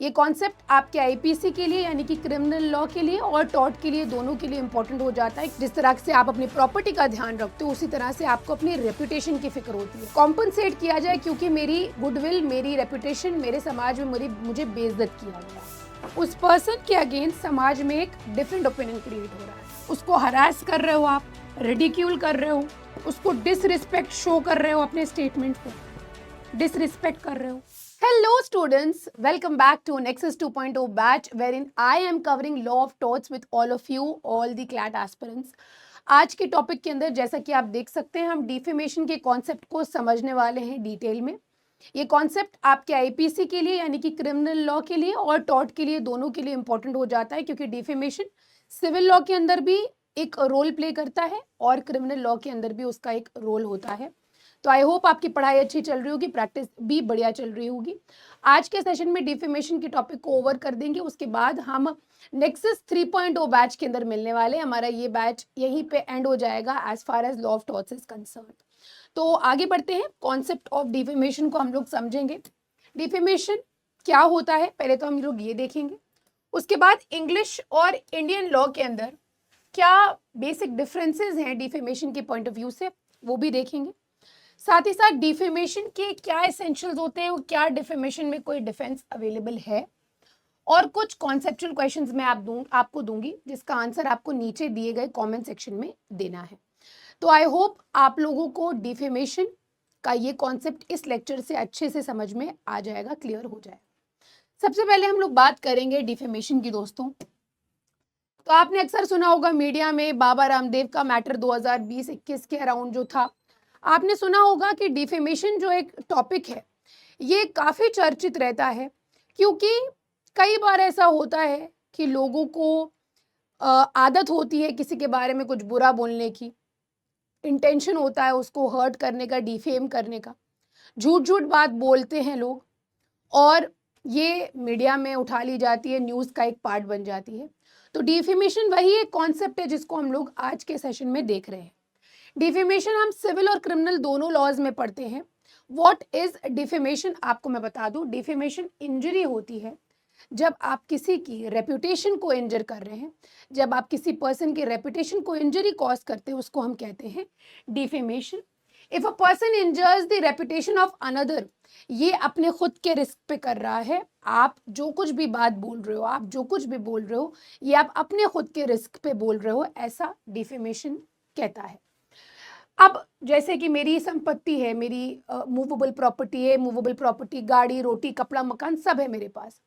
ये कॉन्सेप्ट आपके आईपीसी के लिए यानी कि क्रिमिनल लॉ के लिए और टॉर्ट के लिए, दोनों के लिए इंपॉर्टेंट हो जाता है। जिस तरह से आप अपनी प्रॉपर्टी का ध्यान रखते हो, उसी तरह से आपको अपनी रेपुटेशन की फिक्र होती है। कॉम्पनसेट किया जाए क्योंकि मेरी गुडविल, मेरी रेपुटेशन, मेरे समाज में मुझे बेइज्जत किया गया। उस पर्सन के अगेंस्ट समाज में एक डिफरेंट ओपिनियन क्रिएट हो रहा है। उसको हरास कर रहे हो आप, रिडिक्यूल कर रहे हो, उसको डिसरिस्पेक्ट शो कर रहे हो, अपने स्टेटमेंट पे डिसरिस्पेक्ट कर रहे हो। Hello students, welcome back to Nexus 2.0 batch wherein I am covering law of torts with all of you, all the CLAT aspirants. आज के टॉपिक के अंदर जैसा कि आप देख सकते हैं, हम डिफेमेशन के कॉन्सेप्ट को समझने वाले हैं डिटेल में। ये कॉन्सेप्ट आपके आईपीसी के लिए यानी कि क्रिमिनल लॉ के लिए और टॉर्ट के लिए, दोनों के लिए इंपॉर्टेंट हो जाता है, क्योंकि डिफेमेशन सिविल लॉ के अंदर भी एक रोल प्ले करता है और क्रिमिनल लॉ के अंदर भी उसका एक रोल होता है। तो आई होप आपकी पढ़ाई अच्छी चल रही होगी, प्रैक्टिस भी बढ़िया चल रही होगी। आज के सेशन में डिफेमेशन के टॉपिक को ओवर कर देंगे, उसके बाद हम नेक्सस 3.0 बैच के अंदर मिलने वाले। हमारा ये बैच यहीं पे एंड हो जाएगा as far as law of torts is concern. तो आगे बढ़ते हैं, कॉन्सेप्ट ऑफ डिफेमेशन को हम लोग समझेंगे। डिफेमेशन क्या होता है पहले तो हम लोग ये देखेंगे, उसके बाद इंग्लिश और इंडियन लॉ के अंदर क्या बेसिक डिफरेंसेस हैं डिफेमेशन के पॉइंट ऑफ व्यू से, वो भी देखेंगे। साथ ही साथ डिफेमेशन के क्या एसेंशियल्स होते हैं, क्या डिफेमेशन में कोई डिफेंस अवेलेबल है, और कुछ कॉन्सेप्चुअल क्वेश्चंस मैं आपको दूंगी जिसका आंसर आपको नीचे दिए गए कमेंट सेक्शन में देना है। तो आई होप आप लोगों को डिफेमेशन का ये कॉन्सेप्ट इस लेक्चर से अच्छे से समझ में आ जाएगा, क्लियर हो जाएगा। सबसे पहले हम लोग बात करेंगे डिफेमेशन की दोस्तों। तो आपने अक्सर सुना होगा मीडिया में बाबा रामदेव का मैटर 2020-21 के अराउंड जो था, आपने सुना होगा कि डिफेमेशन जो एक टॉपिक है ये काफ़ी चर्चित रहता है, क्योंकि कई बार ऐसा होता है कि लोगों को आदत होती है किसी के बारे में कुछ बुरा बोलने की, इंटेंशन होता है उसको हर्ट करने का, डिफेम करने का, झूठ झूठ बात बोलते हैं लोग और ये मीडिया में उठा ली जाती है, न्यूज़ का एक पार्ट बन जाती है। तो डिफेमेशन वही एक कॉन्सेप्ट है जिसको हम लोग आज के सेशन में देख रहे हैं। डिफेमेशन हम सिविल और क्रिमिनल दोनों लॉज में पढ़ते हैं। व्हाट इज डिफेमेशन आपको मैं बता दूं, डिफेमेशन इंजरी होती है जब आप किसी की रेपुटेशन को इंजर कर रहे हैं, जब आप किसी पर्सन की रेपुटेशन को इंजरी कॉज करते हैं, उसको हम कहते हैं defamation. If a person इंजर्स the reputation of another, ये अपने खुद के रिस्क पे कर रहा है। आप जो कुछ भी बात बोल रहे हो, आप जो कुछ भी बोल रहे हो, ये आप अपने खुद के रिस्क पे बोल रहे हो, ऐसा डिफेमेशन कहता है। अब जैसे कि मेरी संपत्ति है, मेरी मूवेबल प्रॉपर्टी है, मूवेबल प्रॉपर्टी गाड़ी, रोटी, कपड़ा, मकान सब है मेरे पास।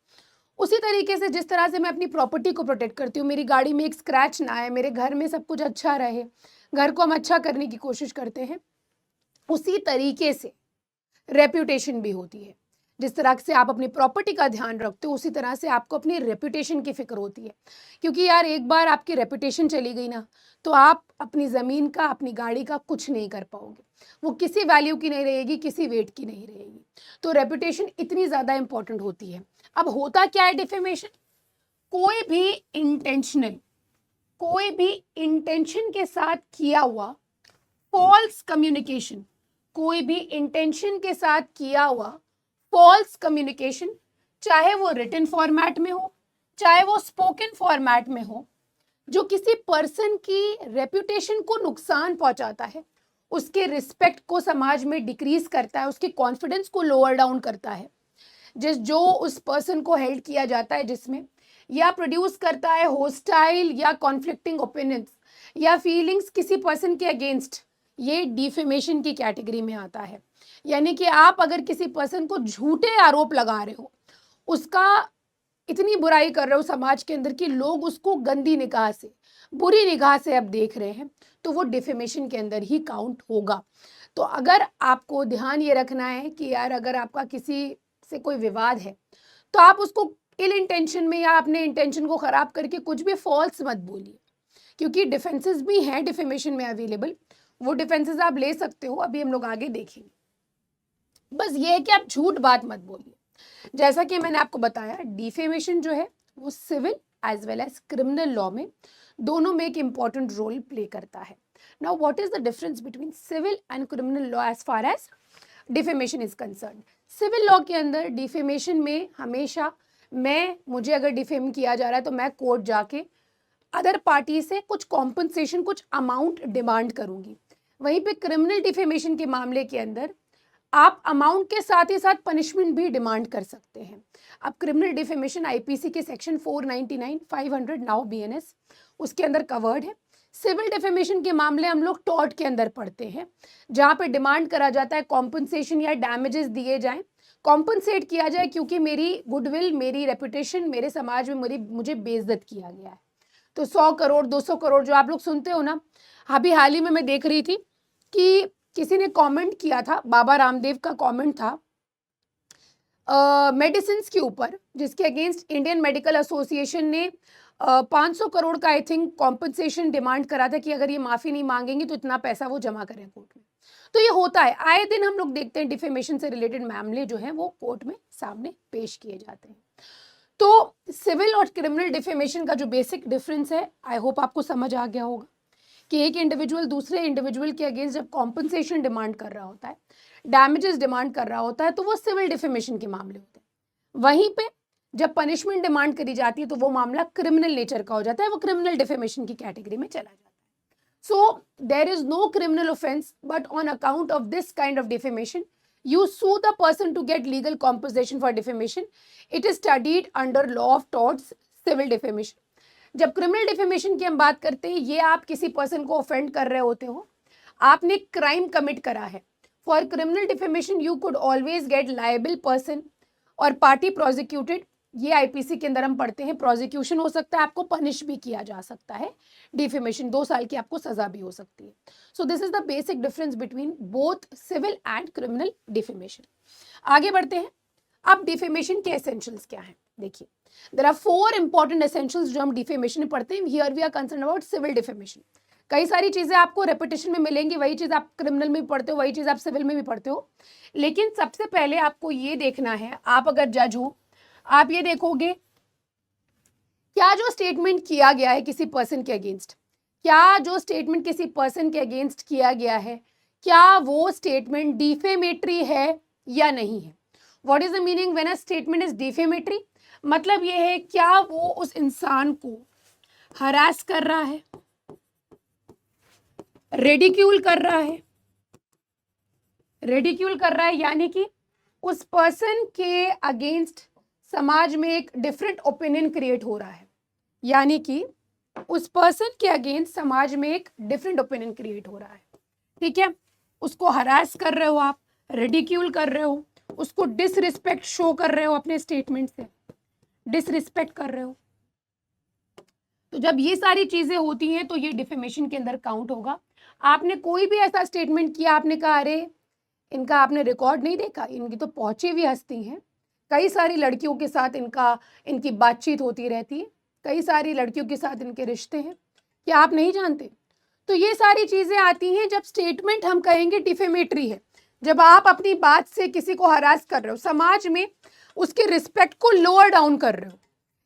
उसी तरीके से जिस तरह से मैं अपनी प्रॉपर्टी को प्रोटेक्ट करती हूँ, मेरी गाड़ी में एक स्क्रैच ना आए, मेरे घर में सब कुछ अच्छा रहे, घर को हम अच्छा करने की कोशिश करते हैं, उसी तरीके से रेप्यूटेशन भी होती है। जिस तरह से आप अपनी प्रॉपर्टी का ध्यान रखते हो, उसी तरह से आपको अपनी रेप्यूटेशन की फिक्र होती है, क्योंकि यार एक बार आपकी रेप्यूटेशन चली गई ना, तो आप अपनी ज़मीन का, अपनी गाड़ी का कुछ नहीं कर पाओगे, वो किसी वैल्यू की नहीं रहेगी, किसी वेट की नहीं रहेगी। तो रेप्यूटेशन इतनी ज़्यादा इंपॉर्टेंट होती है। अब होता क्या है डिफेमेशन, कोई भी इंटेंशन के साथ किया हुआ फॉल्स कम्युनिकेशन, कोई भी इंटेंशन के साथ किया हुआ फॉल्स कम्युनिकेशन, चाहे वो रिटन फॉर्मेट में हो, चाहे वो स्पोकन फॉर्मेट में हो, जो किसी पर्सन की रेप्यूटेशन को नुकसान पहुंचाता है, उसके रिस्पेक्ट को समाज में डिक्रीज करता है, उसके कॉन्फिडेंस को लोअर डाउन करता है, जो उस पर्सन को हेल्ड किया जाता है जिसमें, या प्रोड्यूस करता है होस्टाइल या कॉन्फ्लिक्टिंग ओपिनियंस या फीलिंग्स किसी पर्सन के अगेंस्ट, ये डिफेमेशन की कैटेगरी में आता है। यानी कि आप अगर किसी पर्सन को झूठे आरोप लगा रहे हो, उसका इतनी बुराई कर रहे हो समाज के अंदर कि लोग उसको गंदी निगाह से, बुरी निगाह से अब देख रहे हैं, तो वो डिफेमेशन के अंदर ही काउंट होगा। तो अगर आपको ध्यान ये रखना है कि यार अगर आपका किसी से कोई विवाद है, तो आप उसको इल इंटेंशन में या अपने इंटेंशन को खराब करके कुछ भी फॉल्स मत बोलिए, क्योंकि डिफेंसेस भी हैं डिफेमेशन में अवेलेबल, वो डिफेंसेस आप ले सकते हो, अभी हम लोग आगे देखेंगे। बस ये है कि आप झूठ बात मत बोलिए। जैसा कि मैंने आपको बताया, डिफेमेशन जो है वो civil as well as criminal law में दोनों में एक इंपॉर्टेंट रोल प्ले करता है। Now what is the difference between civil and criminal law as far as defamation is concern. Civil law के अंदर डिफेमेशन में हमेशा मुझे अगर डिफेम किया जा रहा है तो मैं कोर्ट जाके अदर पार्टी से कुछ कॉम्पनसेशन, कुछ अमाउंट डिमांड करूंगी। वहीं पे क्रिमिनल डिफेमेशन के मामले के अंदर आप अमाउंट के साथ ही साथ पनिशमेंट भी डिमांड कर सकते हैं। अब क्रिमिनल डिफेमेशन आईपीसी के सेक्शन 499, 500 नाउ बीएनएस उसके अंदर कवर्ड है। सिविल डिफेमेशन के मामले हम लोग टॉर्ट के अंदर पढ़ते हैं, जहां पे डिमांड करा जाता है कॉम्पनसेशन या डैमेजेस दिए जाएं, कॉम्पनसेट किया जाए क्योंकि मेरी गुडविल, मेरी रेपुटेशन, मेरे समाज में मुझे बेइज्जत किया गया है। तो 100 करोड़ 200 करोड़ जो आप लोग सुनते हो ना, अभी हाल ही में मैं देख रही थी कि किसी ने कमेंट किया था, बाबा रामदेव का कमेंट था मेडिसिन के ऊपर, जिसके अगेंस्ट इंडियन मेडिकल एसोसिएशन ने 500 करोड़ का आई थिंक कॉम्पनसेशन डिमांड करा था कि अगर ये माफ़ी नहीं मांगेंगे तो इतना पैसा वो जमा करें कोर्ट में। तो ये होता है, आए दिन हम लोग देखते हैं डिफेमेशन से रिलेटेड मामले जो हैं वो कोर्ट में सामने पेश किए जाते हैं। तो सिविल और क्रिमिनल डिफेमेशन का जो बेसिक डिफरेंस है, आई होप आपको समझ आ गया होगा कि एक इंडिविजुअल दूसरे इंडिविजुअल के अगेंस्ट जब कॉम्पनसेशन डिमांड कर रहा होता है, डैमेजेस डिमांड कर रहा होता है, तो वो सिविल डिफेमेशन के मामले होते हैं। वहीं पे जब पनिशमेंट डिमांड करी जाती है तो वो मामला क्रिमिनल नेचर का हो जाता है, वो क्रिमिनल डिफेमेशन की कैटेगरी में चला जाता है। So there is no criminal offence, but on account of this kind of defamation you sue the person to get legal compensation for defamation. It is studied under law of torts, civil defamation. जब criminal defamation की हम बात करते हैं, ये आप किसी person को ऑफेंड कर रहे होते हो, आपने क्राइम कमिट करा है। For criminal defamation you could always get liable person और पार्टी प्रोसिक्यूटेड। ये आईपीसी के अंदर हम पढ़ते हैं, प्रोसिक्यूशन हो सकता है, आपको पनिश भी किया जा सकता है, डिफेमेशन 2 साल की आपको सजा भी हो सकती है। So this is the basic difference between both civil and criminal defamation. आगे बढ़ते हैं। अब डिफेमेशन के एसेंशियल्स क्या हैं? देखिए, देयर आर 4 इंपॉर्टेंट एसेंशियल्स जो हम डिफेमेशन में पढ़ते हैं। Here we are concern about civil defamation. कई सारी चीजें आपको रेपिटेशन में मिलेंगी, वही चीज आप क्रिमिनल में भी पढ़ते हो, वही चीज आप सिविल में भी पढ़ते हो। लेकिन सबसे पहले आपको ये देखना है, आप अगर जज हो, आप ये देखोगे क्या जो स्टेटमेंट किया गया है किसी पर्सन के अगेंस्ट, क्या जो स्टेटमेंट किसी पर्सन के अगेंस्ट किया गया है, क्या वो स्टेटमेंट डिफेमेटरी है या नहीं है। What is the meaning when a statement is defamatory? मतलब ये है, क्या वो उस इंसान को हरास कर रहा है, रेडिक्यूल कर रहा है, यानी कि उस पर्सन के अगेंस्ट समाज में एक डिफरेंट ओपिनियन क्रिएट हो रहा है, यानी कि उस पर्सन के अगेंस्ट समाज में एक डिफरेंट ओपिनियन क्रिएट हो रहा है। ठीक है, उसको हरास कर रहे हो आप, रिडिक्यूल कर रहे हो, उसको डिसरिस्पेक्ट शो कर रहे हो, अपने स्टेटमेंट से डिसरिस्पेक्ट कर रहे हो। तो जब ये सारी चीजें होती हैं तो ये डिफेमेशन के अंदर काउंट होगा। आपने कोई भी ऐसा स्टेटमेंट किया, आपने कहा अरे इनका आपने रिकॉर्ड नहीं देखा, इनकी तो पहुंची हुई हस्ती हैं, कई सारी लड़कियों के साथ इनकी बातचीत होती रहती है, कई सारी लड़कियों के साथ इनके रिश्ते हैं, क्या आप नहीं जानते? तो ये सारी चीज़ें आती हैं जब स्टेटमेंट हम कहेंगे डिफेमेटरी है, जब आप अपनी बात से किसी को हरास कर रहे हो, समाज में उसके रिस्पेक्ट को लोअर डाउन कर रहे हो,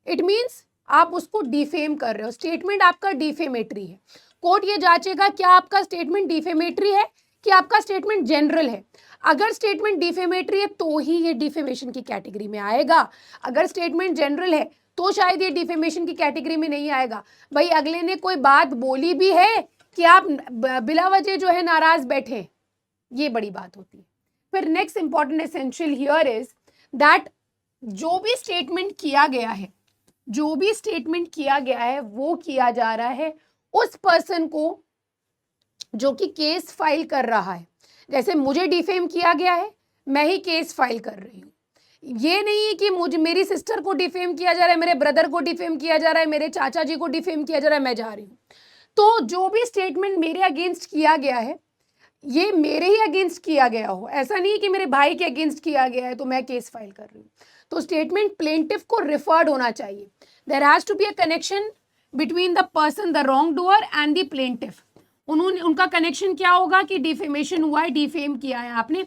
इट मीन्स आप उसको डिफेम कर रहे हो, स्टेटमेंट आपका डिफेमेटरी है। कोर्ट ये जांचेगा क्या आपका स्टेटमेंट डिफेमेटरी है कि आपका स्टेटमेंट जनरल है। अगर स्टेटमेंट डिफेमेटरी है तो ही ये डिफेमेशन की कैटेगरी में आएगा, अगर स्टेटमेंट जनरल है तो शायद ये डिफेमेशन की कैटेगरी में नहीं आएगा। भाई अगले ने कोई बात बोली भी है कि आप बिला वजह जो है नाराज बैठे, ये बड़ी बात होती है। फिर next important essential here is that जो भी स्टेटमेंट किया गया है वो किया जा रहा है उस पर्सन को जो कि केस फाइल कर रहा है। जैसे मुझे डिफेम किया गया है, मैं ही केस फाइल कर रही हूँ। ये नहीं है कि मेरी सिस्टर को डिफेम किया जा रहा है, मेरे ब्रदर को डिफेम किया जा रहा है, मेरे चाचा जी को डिफेम किया जा रहा है, मैं जा रही हूँ। तो जो भी स्टेटमेंट मेरे अगेंस्ट किया गया है, ये मेरे ही अगेंस्ट किया गया हो, ऐसा नहीं कि मेरे भाई के अगेंस्ट किया गया है तो मैं केस फाइल कर रही हूँ। तो स्टेटमेंट प्लेंटिफ को रिफर्ड होना चाहिए। There has to be a connection between the person, the wrong doer and the plaintiff. उनका कनेक्शन क्या होगा कि डिफेमेशन हुआ है, डिफेम किया है आपने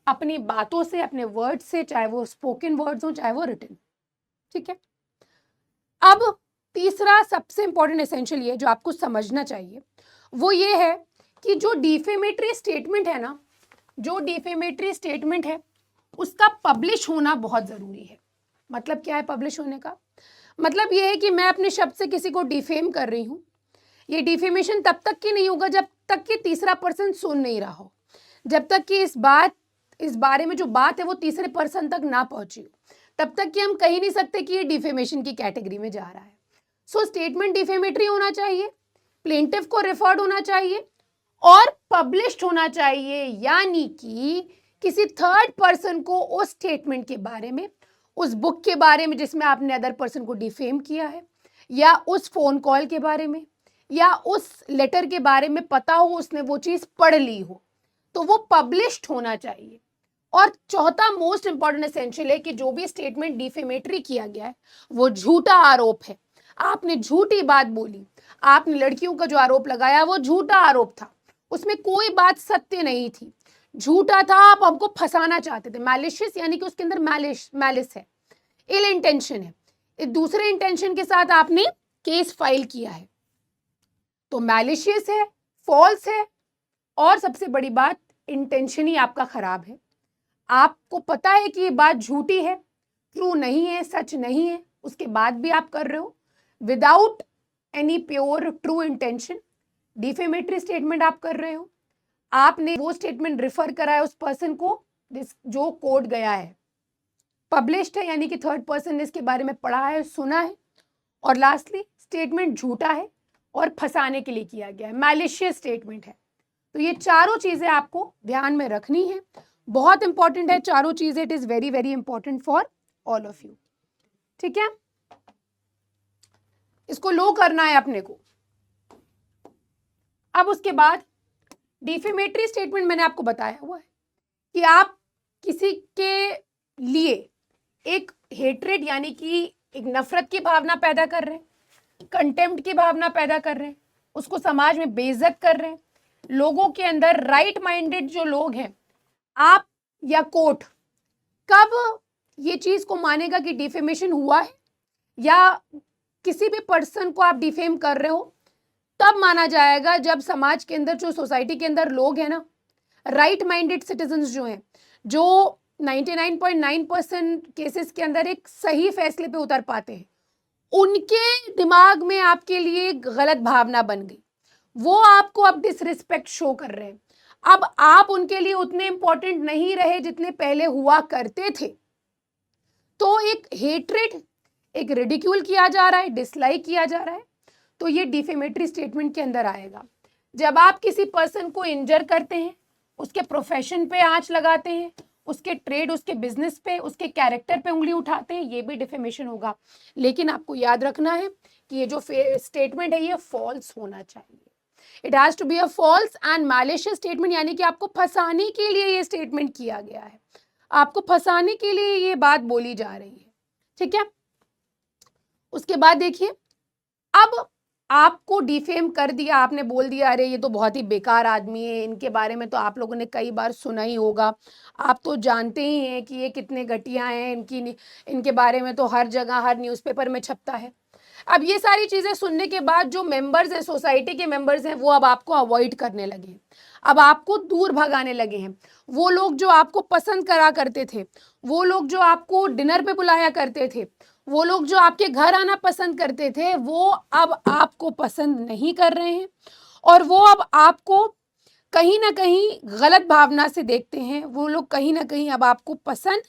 अपनी बातों से, अपने वर्ड से, चाहे वो स्पोकन वर्ड्स हो चाहे वो रिटन। ठीक है, अब तीसरा सबसे इंपॉर्टेंट एसेंशियल ये जो आपको समझना चाहिए वो ये है कि जो डिफेमेटरी स्टेटमेंट है ना, उसका पब्लिश होना बहुत जरूरी है। मतलब क्या है पब्लिश होने का? मतलब ये है कि मैं अपने शब्द से किसी को डिफेम कर रही हूँ। ये डिफेमेशन तब तक की नहीं होगा जब तक कि तीसरा पर्सन सुन नहीं रहा हो, जब तक कि इस बारे में जो बात है वो तीसरे पर्सन तक ना पहुंची हो, तब तक कि हम कह नहीं सकते कि ये डिफेमेशन की कैटेगरी में जा रहा है। सो स्टेटमेंट डिफेमेटरी होना चाहिए, प्लेंटिफ को रेफर्ड होना चाहिए और पब्लिश्ड होना चाहिए, यानी कि किसी थर्ड पर्सन को उस स्टेटमेंट के बारे में, उस बुक के बारे में जिसमें आपने अदर पर्सन को डिफेम किया है, या उस फोन कॉल के बारे में, या उस लेटर के बारे में पता हो, उसने वो चीज पढ़ ली हो, तो वो पब्लिश्ड होना चाहिए। और चौथा मोस्ट इंपॉर्टेंट एसेंशियल है कि जो भी स्टेटमेंट डिफेमेटरी किया गया है वो झूठा आरोप है। आपने झूठी बात बोली, आपने लड़कियों का जो आरोप लगाया वो झूठा आरोप था, उसमें कोई बात सत्य नहीं थी, झूठा था, आप हमको फंसाना चाहते थे। मैलिशियस यानी कि उसके अंदर मैलिस है, इल इंटेंशन है, एक दूसरे इंटेंशन के साथ आपने केस फाइल किया है, तो मैलिशियस है, फॉल्स है, और सबसे बड़ी बात इंटेंशन ही आपका खराब है। आपको पता है कि ये बात झूठी है, ट्रू नहीं है, सच नहीं है, उसके बाद भी आप कर रहे हो without any pure true intention. Defamatory statement आप कर रहे हो, आपने वो स्टेटमेंट रिफर करा है उस पर्सन को जो कोर्ट गया है, पब्लिश्ड है यानी कि थर्ड पर्सन ने इसके बारे में पढ़ा है, सुना है, और लास्टली स्टेटमेंट झूठा है और फंसाने के लिए किया गया है, मैलिशियस स्टेटमेंट है। तो ये चारों चीजें आपको ध्यान में रखनी है, बहुत इंपॉर्टेंट है चारों चीजें, it is very very important for all of you. ठीक है, इसको लो करना है अपने को। अब उसके बाद डिफेमेटरी स्टेटमेंट मैंने आपको बताया हुआ है कि आप किसी के लिए एक हेट्रेड यानी कि एक नफरत की भावना पैदा कर रहे हैं, कंटेम्प्ट की भावना पैदा कर रहे हैं, उसको समाज में बेइज्जत कर रहे हैं। लोगों के अंदर राइट माइंडेड जो लोग हैं, आप या कोर्ट कब ये चीज को मानेगा कि डिफेमेशन हुआ है या किसी भी पर्सन को आप डिफेम कर रहे हो, तब माना जाएगा जब समाज के अंदर, जो सोसाइटी के अंदर लोग हैं ना, राइट माइंडेड सिटीजन्स जो हैं, जो 99.9% केसेस के अंदर एक सही फैसले पे उतर पाते हैं, उनके दिमाग में आपके लिए गलत भावना बन गई, वो आपको अब डिसरिस्पेक्ट शो कर रहे हैं, अब आप उनके लिए उतने इंपॉर्टेंट नहीं रहे जितने पहले हुआ करते थे। तो एक हेट्रेड, एक रिडिक्यूल किया जा रहा है, डिसलाइक किया जा रहा है, तो ये डिफेमेटरी स्टेटमेंट के अंदर आएगा। जब आप किसी पर्सन को इंजर करते हैं, उसके प्रोफेशन पे आंच लगाते हैं, उसके ट्रेड, उसके बिजनेस पे, उसके कैरेक्टर पे उंगली उठाते हैं, ये भी डिफेमेशन होगा। लेकिन आपको याद रखना है कि ये जो स्टेटमेंट है ये फॉल्स होना चाहिए, it has to be a false and malicious statement, यानी कि आपको फंसाने के लिए ये स्टेटमेंट किया गया है, आपको फंसाने के लिए ये बात बोली जा रही है। ठीक है, उसके बाद देखिए, अब आपको डिफेम कर दिया, आपने बोल दिया अरे ये तो बहुत ही बेकार आदमी है, इनके बारे में तो आप लोगों ने कई बार सुना ही होगा, आप तो जानते ही हैं कि ये कितने घटिया हैं, इनके बारे में तो हर जगह, हर न्यूज़पेपर में छपता है। अब ये सारी चीज़ें सुनने के बाद जो मेंबर्स हैं, सोसाइटी के मेंबर्स हैं, वो अब आपको अवॉइड करने लगे हैं, अब आपको दूर भगाने लगे हैं। वो लोग जो आपको पसंद करा करते थे, वो लोग जो आपको डिनर पे बुलाया करते थे, वो लोग जो आपके घर आना पसंद करते थे, वो अब आपको पसंद नहीं कर रहे हैं, और वो अब आपको कहीं ना कहीं गलत भावना से देखते हैं, वो लोग कहीं ना कहीं अब आपको पसंद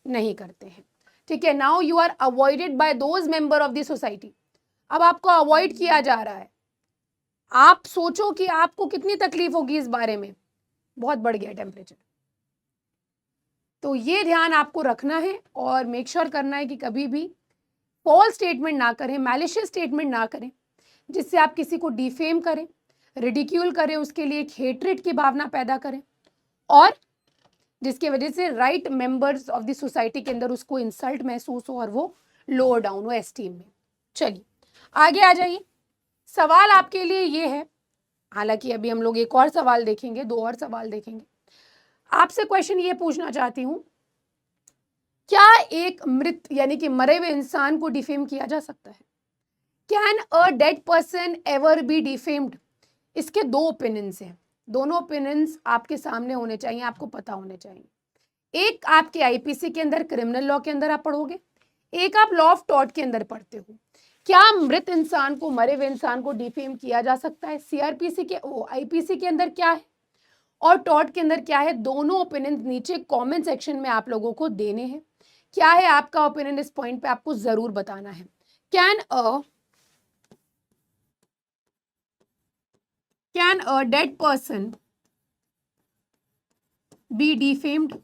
नहीं करते हैं। ठीक है, now you are avoided by those member of the society, अब आपको अवॉइड किया जा रहा है। आप सोचो कि आपको कितनी तकलीफ होगी इस बारे में, बहुत बढ़ गया टेम्परेचर। तो ये ध्यान आपको रखना है और मेक श्योर करना है कि कभी भी फॉल्स स्टेटमेंट ना करें, मैलिशियस स्टेटमेंट ना करें, जिससे आप किसी को डिफेम करें, रिडिक्यूल करें, उसके लिए एक हेट्रेड की भावना पैदा करें, और जिसकी वजह से right members of the society के अंदर उसको इंसल्ट महसूस हो और वो लोअर डाउन हो एस्टीम में। चलिए आगे आ जाइए, सवाल आपके लिए ये है, हालांकि अभी हम लोग एक और सवाल देखेंगे, 2 और सवाल देखेंगे। आपसे क्वेश्चन ये पूछना चाहती हूँ, क्या एक मृत यानी कि मरे हुए इंसान को डिफेम किया जा सकता है? Can a dead person ever be defamed? इसके 2 ओपिनियंस हैं, दोनों ओपिनियंस आपके सामने होने चाहिए, आपको पता होने चाहिए। एक आपके आईपीसी के अंदर, क्रिमिनल लॉ के अंदर आप पढ़ोगे, एक आप लॉ ऑफ टॉट के अंदर पढ़ते हो, क्या मृत इंसान को, मरे हुए इंसान को डिफेम किया जा सकता है? सीआरपीसी के आईपीसी के अंदर क्या है और टॉट के अंदर क्या है? दोनों ओपिनियन नीचे कमेंट सेक्शन में आप लोगों को देने हैं। क्या है आपका ओपिनियन इस पॉइंट पे, आपको जरूर बताना है। Can a dead person be defamed?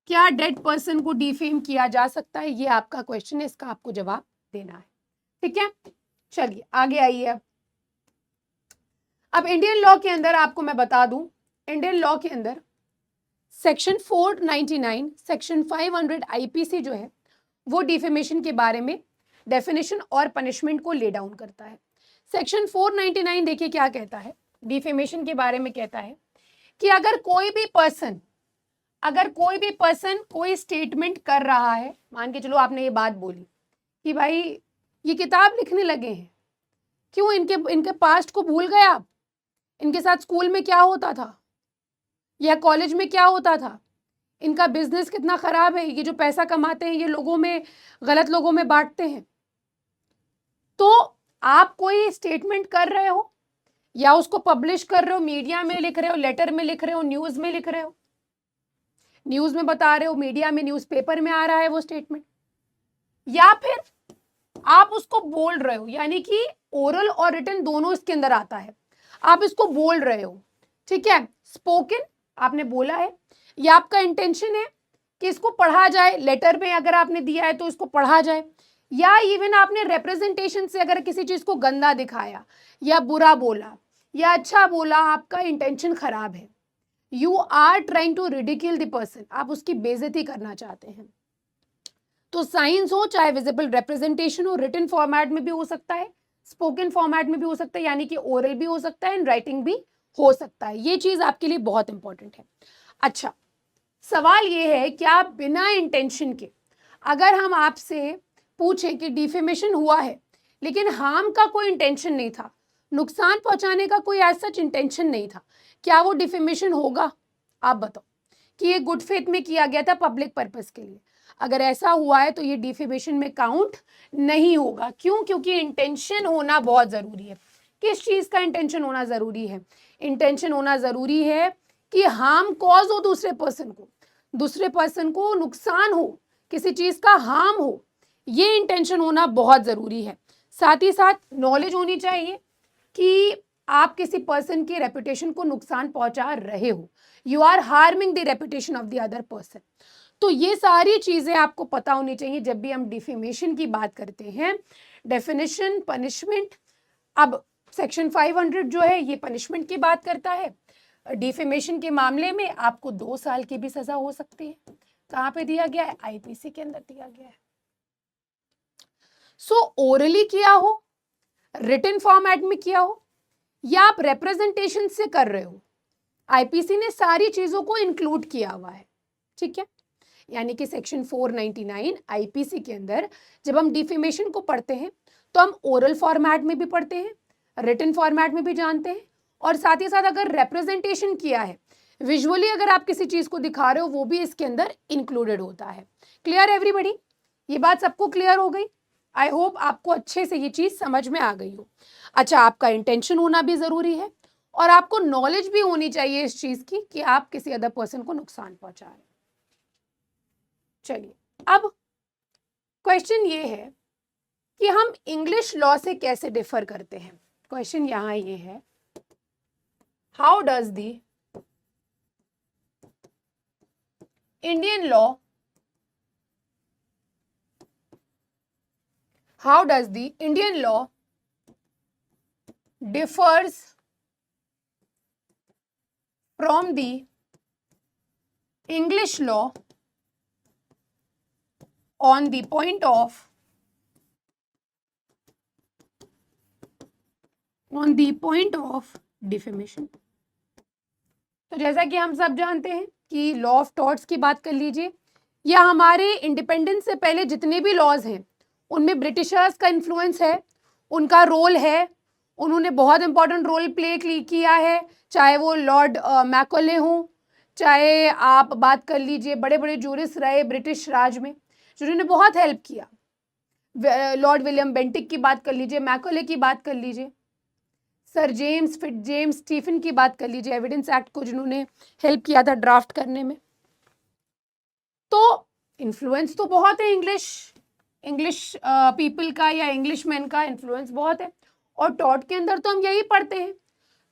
क्या डेड पर्सन को डिफेम किया जा सकता है? ये आपका क्वेश्चन है, इसका आपको जवाब देना है। ठीक है, चलिए आगे आइए। अब इंडियन लॉ के अंदर आपको मैं बता दूं, इंडियन लॉ के अंदर सेक्शन 499 सेक्शन 500 आईपीसी जो है वो डिफेमेशन के बारे में डेफिनेशन और पनिशमेंट को ले डाउन करता है। सेक्शन 499 देखिए क्या कहता है, डिफेमेशन के बारे में कहता है कि अगर कोई भी पर्सन कोई स्टेटमेंट कर रहा है, मान के चलो आपने ये बात बोली कि भाई ये किताब लिखने लगे हैं, क्यों? इनके पास्ट को भूल गए आप? इनके साथ स्कूल में क्या होता था या कॉलेज में क्या होता था? इनका बिजनेस कितना खराब है, ये जो पैसा कमाते हैं ये गलत लोगों में बांटते हैं। तो आप कोई स्टेटमेंट कर रहे हो या उसको पब्लिश कर रहे हो, मीडिया में लिख रहे हो, लेटर में लिख रहे हो, न्यूज में लिख रहे हो, न्यूज में बता रहे हो, मीडिया में, न्यूज़पेपर में आ रहा है वो स्टेटमेंट, या फिर आप उसको बोल रहे हो, यानी कि ओरल और रिटन दोनों इसके अंदर आता है, आप इसको बोल रहे हो। ठीक है, स्पोकन आपने बोला है, या आपका इंटेंशन है कि इसको पढ़ा जाए, लेटर में अगर आपने दिया है तो इसको पढ़ा जाए, या इवन आपने रिप्रेजेंटेशन से अगर किसी चीज को गंदा दिखाया या बुरा बोला या अच्छा बोला, आपका इंटेंशन खराब है, you are trying to ridicule the person, आप उसकी बेइज्जती करना चाहते हैं। तो साइंस हो चाहे विजिबल रिप्रेजेंटेशन हो, रिटन फॉर्मेट में भी हो सकता है, स्पोकन फॉर्मेट में भी हो सकता है, यानी कि ओरल भी हो सकता है एंड राइटिंग भी हो सकता है। ये चीज आपके लिए बहुत इंपॉर्टेंट है। अच्छा, सवाल ये है कि आप बिना इंटेंशन के, अगर हम आपसे पूछें कि डिफेमेशन हुआ है लेकिन हार्म का कोई इंटेंशन नहीं था, नुकसान पहुंचाने का कोई एज सच इंटेंशन नहीं था, क्या वो डिफेमेशन होगा? आप बताओ कि ये गुड फेथ में किया गया था पब्लिक पर्पस के लिए, अगर ऐसा हुआ है तो ये डिफेमेशन में काउंट नहीं होगा। क्यों? क्योंकि इंटेंशन होना बहुत जरूरी है। किस चीज का इंटेंशन होना जरूरी है? इंटेंशन होना जरूरी है कि हार्म कॉज हो, दूसरे पर्सन को नुकसान हो, किसी चीज का हार्म हो, ये इंटेंशन होना बहुत जरूरी है। साथ ही साथ नॉलेज होनी चाहिए कि आप किसी पर्सन की रेपुटेशन को नुकसान पहुंचा रहे हो, you are harming the reputation of the other person. तो ये सारी चीजें आपको पता होनी चाहिए जब भी हम डिफेमेशन की बात करते हैं। डेफिनेशन, पनिशमेंट, अब सेक्शन 500 जो है ये पनिशमेंट की बात करता है। डिफेमेशन के मामले में आपको 2 साल की भी सजा हो सकती है। कहाँ पे दिया गया है? आईपीसी के अंदर दिया गया है। सो ओरली किया हो, रिटन फॉर्मेट में किया हो, या आप रिप्रेजेंटेशन से कर रहे हो, आईपीसी ने सारी चीजों को इंक्लूड किया हुआ है। ठीक है, यानी कि सेक्शन 499 आईपीसी के अंदर जब हम डिफेमेशन को पढ़ते हैं तो हम ओरल फॉर्मेट में भी पढ़ते हैं, रिटन फॉर्मेट में भी जानते हैं, और साथ ही साथ अगर रिप्रेजेंटेशन किया है, विजुअली अगर आप किसी चीज को दिखा रहे हो, वो भी इसके अंदर इंक्लूडेड होता है। Clear everybody? ये बात सबको क्लियर हो गई? आई होप आपको अच्छे से ये चीज समझ में आ गई हो। अच्छा, आपका इंटेंशन होना भी जरूरी है और आपको नॉलेज भी होनी चाहिए इस चीज की कि आप किसी अदर पर्सन को नुकसान पहुंचा रहे हैं। चलिए, अब क्वेश्चन ये है कि हम इंग्लिश लॉ से कैसे डिफर करते हैं। क्वेश्चन यहां ये है, how does the Indian law differs from the English law on the point of defamation। तो जैसा कि हम सब जानते हैं कि लॉ ऑफ टॉर्ट्स की बात कर लीजिए, या हमारे इंडिपेंडेंस से पहले जितने भी लॉज हैं उनमें ब्रिटिशर्स का इन्फ्लुएंस है, उनका रोल है, उन्होंने बहुत इंपॉर्टेंट रोल प्ले किया है, चाहे वो लॉर्ड मैकॉले हो, चाहे आप बात कर लीजिए बड़े बड़े जूरिस्ट रहे ब्रिटिश राज में जिन्होंने बहुत हेल्प किया। लॉर्ड विलियम बेंटिक की बात कर लीजिए, मैकॉले की बात कर लीजिए, सर जेम्स जेम्स स्टीफन की बात कर लीजिए, एविडेंस एक्ट को जिन्होंने हेल्प किया था ड्राफ्ट करने में। तो इन्फ्लुएंस तो बहुत है इंग्लिश पीपल का या इंग्लिश मैन का इन्फ्लुएंस बहुत है। और टॉट के अंदर तो हम यही पढ़ते हैं।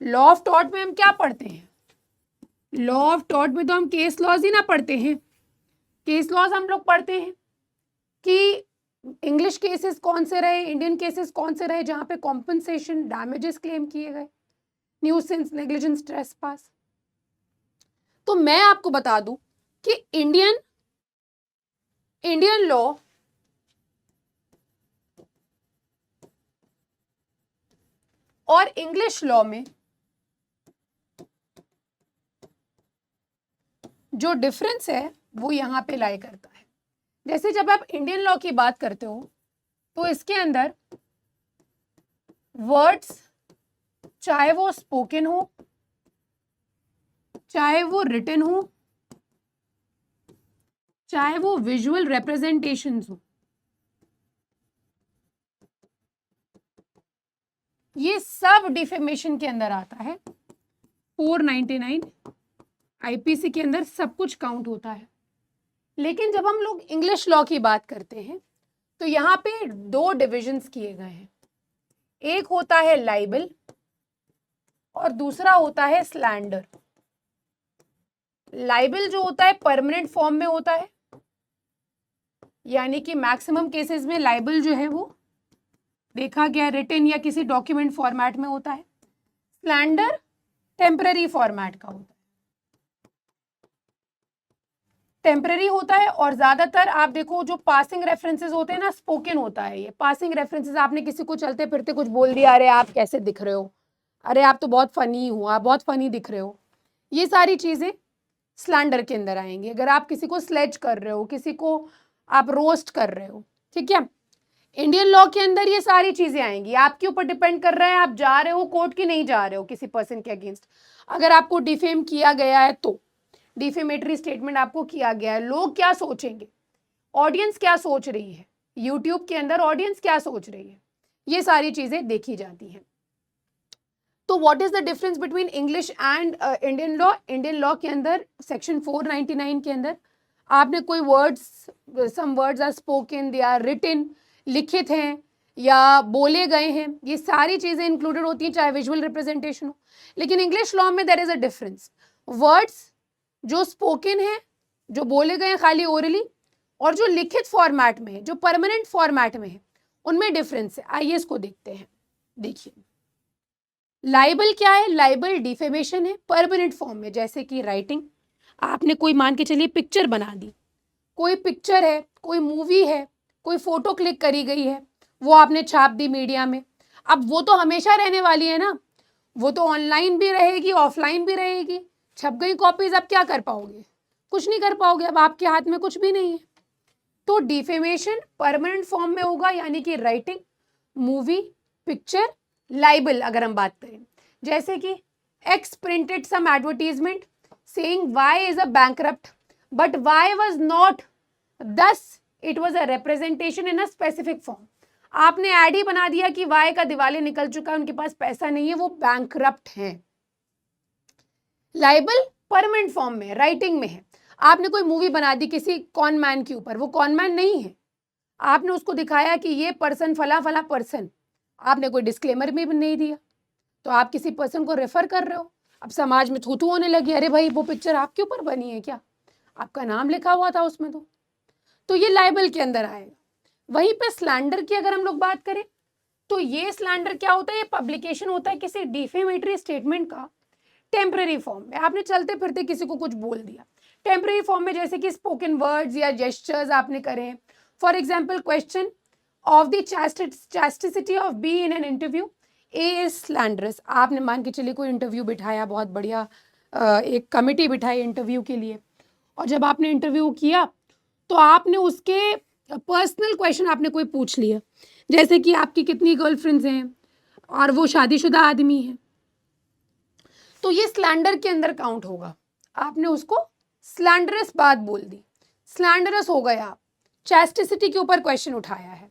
लॉ ऑफ टॉट में हम क्या पढ़ते हैं? लॉ ऑफ टॉट में तो हम केस लॉज ही ना पढ़ते हैं। केस लॉज हम लोग पढ़ते हैं कि इंग्लिश केसेस कौन से रहे, इंडियन केसेस कौन से रहे जहां पे कॉम्पनसेशन डैमेजेस क्लेम किए गए, न्यूसेंस, नेग्लिजेंस, ट्रेसपास। तो मैं आपको बता दूं कि इंडियन लॉ और इंग्लिश लॉ में जो डिफरेंस है वो यहां पे लाई करता है। जैसे जब आप इंडियन लॉ की बात करते हो तो इसके अंदर वर्ड्स, चाहे वो स्पोकन हो, चाहे वो रिटन हो, चाहे वो विजुअल रिप्रेजेंटेशंस हो, ये सब डिफेमेशन के अंदर आता है। 499 आईपीसी के अंदर सब कुछ काउंट होता है। लेकिन जब हम लोग इंग्लिश लॉ की बात करते हैं तो यहाँ पे दो डिविजन्स किए गए हैं। एक होता है लाइबल और दूसरा होता है स्लैंडर। लाइबल जो होता है परमानेंट फॉर्म में होता है, यानी कि मैक्सिमम केसेस में लाइबल जो है वो देखा गया रिटन या किसी डॉक्यूमेंट फॉर्मेट में होता है। स्लैंडर टेम्पररी फॉर्मेट का होता है, टेम्पररी होता है। और ज्यादातर आप देखो जो पासिंग रेफरेंसेस होते हैं ना, स्पोकन होता है ये पासिंग रेफरेंसेस। आपने किसी को चलते फिरते कुछ बोल दिया, अरे आप कैसे दिख रहे हो, अरे आप तो बहुत फनी हो, आप बहुत फनी दिख रहे हो, ये सारी चीजें स्लैंडर के अंदर आएंगी। अगर आप किसी को स्लेज कर रहे हो, किसी को आप रोस्ट कर रहे हो, ठीक है, इंडियन लॉ के अंदर ये सारी चीजें आएंगी। आपके ऊपर डिपेंड कर रहा है आप जा रहे हो कोर्ट की नहीं जा रहे हो किसी पर्सन के अगेंस्ट। अगर आपको डिफेम किया गया है तो डिफेमेटरी स्टेटमेंट आपको किया गया है, लोग क्या सोचेंगे, ऑडियंस क्या सोच रही है, यूट्यूब के अंदर ऑडियंस क्या सोच रही है, ये सारी चीजें देखी जाती हैं। तो what is the difference between English and Indian law? Indian law के अंदर सेक्शन 499 के अंदर आपने कोई words, some words are spoken, they are written, लिखित हैं या बोले गए हैं, ये सारी चीजें इंक्लूडेड होती हैं, चाहे विजुअल रिप्रेजेंटेशन हो। लेकिन इंग्लिश लॉ में there is a difference. Words जो स्पोकन है, जो बोले गए हैं खाली ओरली, और जो लिखित फॉर्मेट में है, जो परमानेंट फॉर्मेट में है, उनमें डिफरेंस है। आइए इसको देखते हैं। देखिए लाइबल क्या है? लाइबल डिफेमेशन है परमानेंट फॉर्म में। जैसे कि राइटिंग, आपने कोई मान के चलिए पिक्चर बना दी, कोई पिक्चर है, कोई मूवी है, कोई फोटो क्लिक करी गई है, वो आपने छाप दी मीडिया में। अब वो तो हमेशा रहने वाली है ना, वो तो ऑनलाइन भी रहेगी, ऑफलाइन भी रहेगी। छप गई कॉपीज, अब क्या कर पाओगे? कुछ नहीं कर पाओगे, अब आपके हाथ में कुछ भी नहीं है। तो डिफेमेशन परमानेंट फॉर्म में होगा, यानी कि राइटिंग, मूवी, पिक्चर। लाइबल अगर हम बात करें, जैसे कि X printed some advertisement saying Y is a bankrupt but Y was not, thus it was a representation in a specific form. आपने एड ही बना दिया कि वाई का दिवाले निकल चुका है, उनके पास पैसा नहीं है, वो बैंकरप्ट हैं। लाइबल परमानेंट फॉर्म में, राइटिंग में है। आपने कोई मूवी बना दी किसी कॉन मैन के ऊपर, वो कॉन मैन नहीं है, आपने उसको दिखाया कि ये पर्सन फला फला पर्सन, आपने कोई डिस्क्लेमर भी नहीं दिया, तो आप किसी पर्सन को रेफर कर रहे हो। अब समाज में थू थू होने लगी, अरे भाई वो पिक्चर आपके ऊपर बनी है क्या, आपका नाम लिखा हुआ था उसमें। तो ये लाइबल के अंदर आएगा। वहीं पे स्लैंडर की अगर हम लोग बात करें तो ये स्लैंडर क्या होता है? ये पब्लिकेशन होता है किसी डिफेमेटरी स्टेटमेंट का टेम्पररी फॉर्म में। आपने चलते फिरते किसी को कुछ बोल दिया टेम्पररी फॉर्म में, जैसे कि स्पोकन वर्ड्स या जेस्चर्स आपने करे। For example question of the chastity of B in an interview, A is slanderous. आपने मान के चलिए कोई इंटरव्यू बिठाया, बहुत बढ़िया एक कमिटी बिठाई इंटरव्यू के लिए, और जब आपने इंटरव्यू किया तो आपने उसके पर्सनल क्वेश्चन आपने कोई पूछ लिया, जैसे कि आपकी कितनी गर्लफ्रेंड्स हैं और वो शादीशुदा आदमी है, तो ये स्लैंडर के अंदर काउंट होगा। आपने उसको स्लैंडरस बात बोल दी, स्लैंडरस हो गया, चैस्टिसिटी के ऊपर क्वेश्चन उठाया है।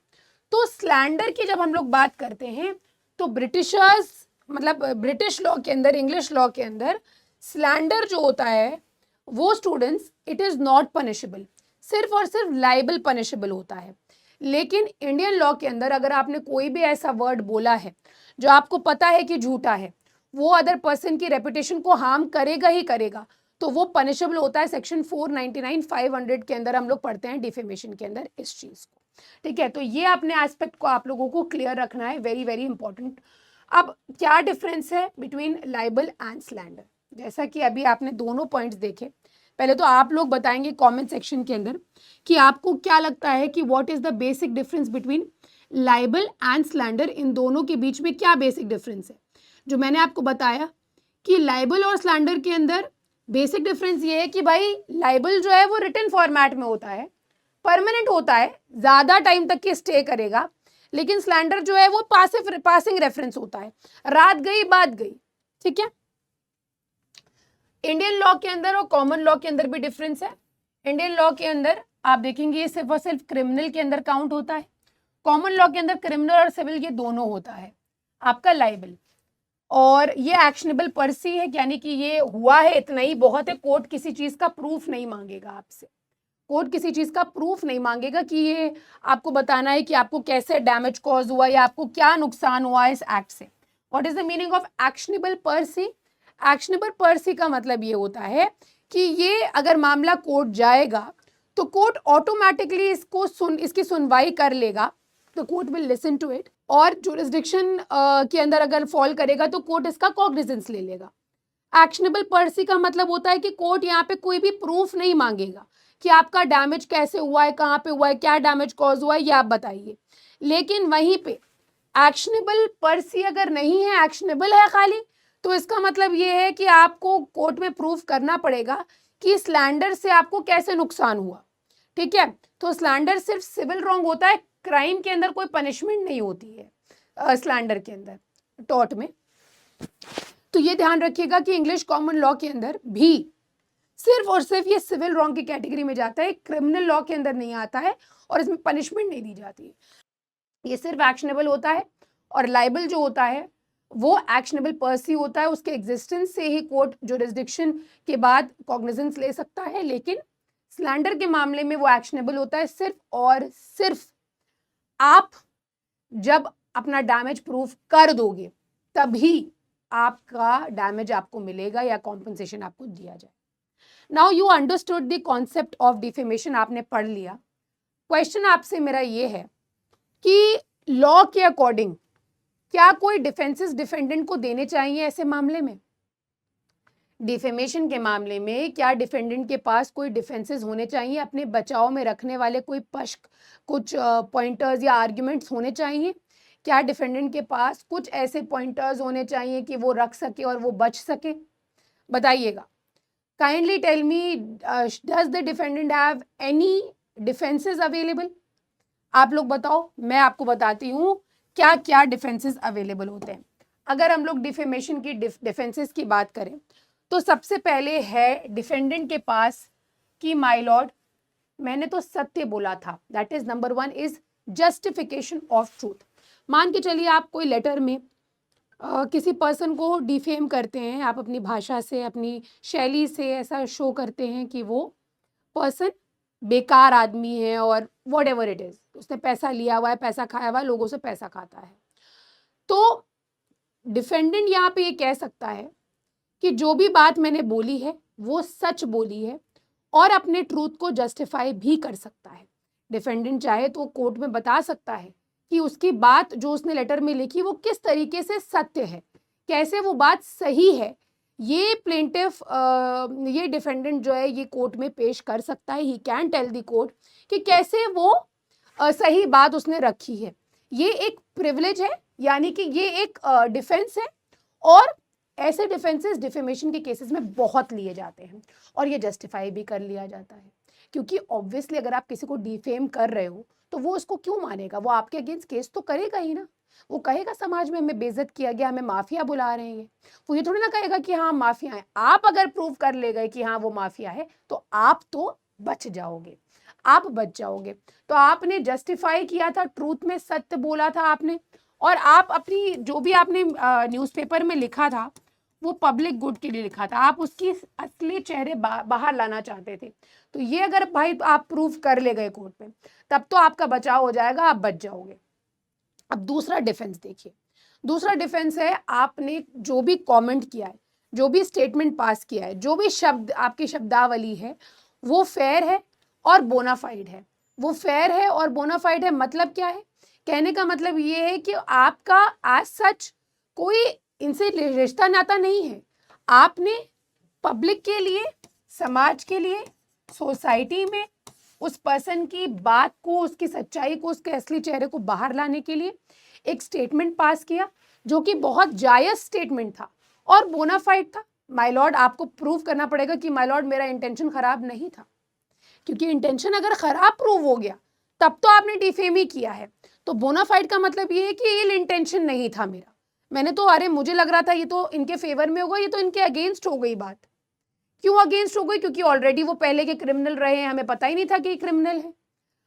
तो स्लैंडर की जब हम लोग बात करते हैं तो ब्रिटिशर्स मतलब ब्रिटिश लॉ के अंदर, इंग्लिश लॉ के अंदर स्लैंडर जो होता है वो students it is not punishable, सिर्फ और सिर्फ लाइबल पनिशेबल होता है। लेकिन इंडियन लॉ के अंदर अगर आपने कोई भी ऐसा वर्ड बोला है जो आपको पता है कि झूठा है, वो अदर पर्सन की रेपुटेशन को हार्म करेगा ही करेगा, तो वो पनिशेबल होता है। सेक्शन 499 500 के अंदर हम लोग पढ़ते हैं डिफेमेशन के अंदर इस चीज को। ठीक है, तो ये अपने एस्पेक्ट को आप लोगों को क्लियर रखना है, वेरी वेरी इंपॉर्टेंट। अब क्या डिफरेंस है बिटवीन लाइबल एंड स्लैंडर, जैसा कि अभी आपने दोनों पॉइंट्स देखे। पहले तो आप लोग बताएंगे कमेंट सेक्शन के अंदर कि आपको क्या लगता है कि what is the basic difference between libel and slander, इन दोनों के बीच में क्या बेसिक डिफरेंस है। जो मैंने आपको बताया कि लाइबल और स्लैंडर के अंदर बेसिक डिफरेंस ये है कि भाई लाइबल जो है वो रिटन फॉर्मेट में होता है, परमानेंट होता है, ज्यादा टाइम तक के स्टे करेगा। लेकिन स्लैंडर जो है वो पासिंग रेफरेंस होता है, रात गई बात गई। ठीक है, इंडियन लॉ के अंदर और कॉमन लॉ के अंदर भी डिफरेंस है। इंडियन लॉ के अंदर आप देखेंगे ये सिर्फ और सिर्फ क्रिमिनल के अंदर काउंट होता है, कॉमन लॉ के अंदर क्रिमिनल और सिविल ये दोनों होता है आपका लाइबल, और ये एक्शनेबल पर सी है, यानी कि ये हुआ है इतना ही बहुत है। कोर्ट किसी चीज का प्रूफ नहीं मांगेगा आपसे, कोर्ट किसी चीज का प्रूफ नहीं मांगेगा कि ये आपको बताना है कि आपको कैसे डैमेज कॉज हुआ या आपको क्या नुकसान हुआ इस एक्ट से। What is the meaning of actionable पर सी? एक्शनेबल पर सी का मतलब ये होता है कि ये अगर मामला कोर्ट जाएगा तो कोर्ट ऑटोमेटिकली इसकी सुनवाई कर लेगा, तो court will listen to it, और जुरिस्डिक्शन के अंदर अगर फॉल करेगा तो कोर्ट इसका कॉग्निजेंस ले लेगा। एक्शनेबल पर सी का मतलब होता है कि कोर्ट यहाँ पे कोई भी प्रूफ नहीं मांगेगा कि आपका डैमेज कैसे हुआ है, कहाँ पे हुआ है, क्या डैमेज कॉज हुआ है, ये आप बताइए। लेकिन वहीं पे एक्शनेबल पर सी अगर नहीं है, एक्शनेबल है खाली, तो इसका मतलब ये है कि आपको कोर्ट में प्रूफ करना पड़ेगा कि स्लैंडर से आपको कैसे नुकसान हुआ। ठीक है, तो स्लैंडर सिर्फ सिविल रॉन्ग होता है, क्राइम के अंदर कोई पनिशमेंट नहीं होती है स्लैंडर के अंदर, टॉर्ट में। तो ये ध्यान रखिएगा कि इंग्लिश कॉमन लॉ के अंदर भी सिर्फ और सिर्फ ये सिविल रॉन्ग की कैटेगरी में जाता है, क्रिमिनल लॉ के अंदर नहीं आता है और इसमें पनिशमेंट नहीं दी जाती है। ये सिर्फ एक्शनेबल होता है, और लाइबल जो होता है वो एक्शनेबल पर सी होता है, उसके एग्जिस्टेंस से ही कोर्ट जुरिस्डिक्शन के बाद कॉग्निजेंस ले सकता है। लेकिन स्लैंडर के मामले में वो एक्शनेबल होता है सिर्फ और सिर्फ आप जब अपना डैमेज प्रूफ कर दोगे तभी आपका डैमेज आपको मिलेगा या कॉम्पनसेशन आपको दिया जाए। Now you understood the concept of defamation, आपने पढ़ लिया। क्वेश्चन आपसे मेरा ये है कि लॉ के अकॉर्डिंग क्या कोई डिफेंसेस डिफेंडेंट को देने चाहिए ऐसे मामले में? डिफेमेशन के मामले में क्या डिफेंडेंट के पास कोई डिफेंसेस होने चाहिए, अपने बचाव में रखने वाले कोई पक्ष, कुछ पॉइंटर्स या आर्ग्यूमेंट्स होने चाहिए? क्या डिफेंडेंट के पास कुछ ऐसे पॉइंटर्स होने चाहिए कि वो रख सके और वो बच सके? बताइएगा। Kindly tell me, does the defendant have any defences available? आप लोग बताओ, मैं आपको बताती हूँ क्या क्या डिफेंसेस अवेलेबल होते हैं। अगर हम लोग डिफेमेशन की डिफेंसेस की बात करें तो सबसे पहले है डिफेंडेंट के पास कि माय लॉर्ड, मैंने तो सत्य बोला था, that is number 1 is justification of truth. मान के चलिए आप कोई लेटर में किसी पर्सन को डिफेम करते हैं, आप अपनी भाषा से, अपनी शैली से ऐसा शो करते हैं कि वो पर्सन बेकार आदमी है और वॉट एवर इट इज, उसने पैसा लिया हुआ है, पैसा खाया हुआ है, लोगों से पैसा खाता है। तो डिफेंडेंट यहाँ पे ये कह सकता है कि जो भी बात मैंने बोली है वो सच बोली है, और अपने ट्रूथ को जस्टिफाई भी कर सकता है। डिफेंडेंट चाहे तो कोर्ट में बता सकता है कि उसकी बात जो उसने लेटर में लिखी वो किस तरीके से सत्य है, कैसे वो बात सही है। ये प्लेंटिफ ये डिफेंडेंट जो है ये कोर्ट में पेश कर सकता है, he can tell the court कि कैसे वो सही बात उसने रखी है। ये एक प्रिविलेज है, यानी कि ये एक डिफेंस है, और ऐसे डिफेंसेस डिफेमेशन के केसेस में बहुत लिए जाते हैं और ये जस्टिफाई भी कर लिया जाता है। क्योंकि ऑब्वियसली अगर आप किसी को डिफेम कर रहे हो तो वो उसको क्यों मानेगा, वो आपके अगेंस्ट केस तो करेगा ही ना। वो कहेगा समाज में हमें बेइज्जत किया गया, हमें माफिया बुला रहे हैं। वो ये थोड़ी ना कहेगा कि हाँ माफिया है। आप अगर प्रूव कर ले गए कि हाँ वो माफिया है तो आप तो बच जाओगे, आप बच जाओगे। तो आपने जस्टिफाई किया था, ट्रूथ में सत्य बोला था आपने, और आप अपनी जो भी आपने न्यूज़पेपर में लिखा था वो पब्लिक गुड के लिए लिखा था, आप उसकी असली चेहरे बाहर लाना चाहते थे। तो ये अगर भाई आप प्रूफ कर ले गए कोर्ट में, तब तो आपका बचाव हो जाएगा, आप बच जाओगे। अब दूसरा डिफेंस देखिए, दूसरा डिफेंस है आपने जो भी कमेंट किया है, जो भी स्टेटमेंट पास किया है, जो भी शब्द आपकी शब्दावली है वो फेयर है और बोनाफाइड है। वो फेयर है और बोनाफाइड है मतलब क्या है? कहने का मतलब ये है कि आपका आज सच कोई इनसे रिश्ता नाता नहीं है। आपने पब्लिक के लिए, समाज के लिए, सोसाइटी में उस पर्सन की बात को, उसकी सच्चाई को, उसके असली चेहरे को बाहर लाने के लिए एक स्टेटमेंट पास किया जो कि बहुत जायज स्टेटमेंट था और बोनाफाइड था। माय लॉर्ड, आपको प्रूव करना पड़ेगा कि माय लॉर्ड मेरा इंटेंशन खराब नहीं था, क्योंकि इंटेंशन अगर खराब प्रूव हो गया तब तो आपने डिफेम ही किया है। तो बोनाफाइड का मतलब ये है कि इल इंटेंशन नहीं था मेरा, मैंने तो, अरे मुझे लग रहा था ये तो इनके फेवर में होगा, ये तो इनके अगेंस्ट हो गई बात। क्यों अगेंस्ट हो गई? क्योंकि ऑलरेडी वो पहले के क्रिमिनल रहे हैं, हमें पता ही नहीं था कि क्रिमिनल है,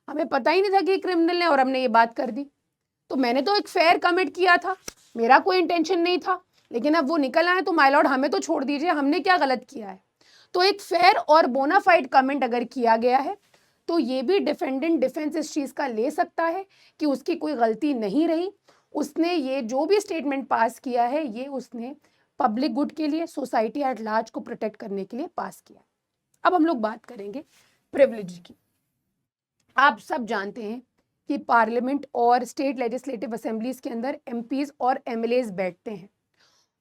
हमें पता ही नहीं था कि क्रिमिनल है और हमने ये बात कर दी। तो मैंने तो एक फेयर कमिट किया था, मेरा कोई इंटेंशन नहीं था, लेकिन अब वो निकल आए तो माय लॉर्ड हमें तो छोड़ दीजिए, हमने क्या गलत किया है। तो एक फेयर और बोनाफाइड कमेंट अगर किया गया है तो ये भी डिफेंडेंट डिफेंस इस चीज़ का ले सकता है कि उसकी कोई गलती नहीं रही, उसने ये जो भी स्टेटमेंट पास किया है ये उसने पब्लिक गुड के लिए, सोसाइटी एट लार्ज को प्रोटेक्ट करने के लिए पास किया। अब हम लोग बात करेंगे प्रिविलेज की। आप सब जानते हैं कि पार्लियामेंट और स्टेट लेजिस्लेटिव असेंबलीज के अंदर एमपीज और एमएलएज बैठते हैं,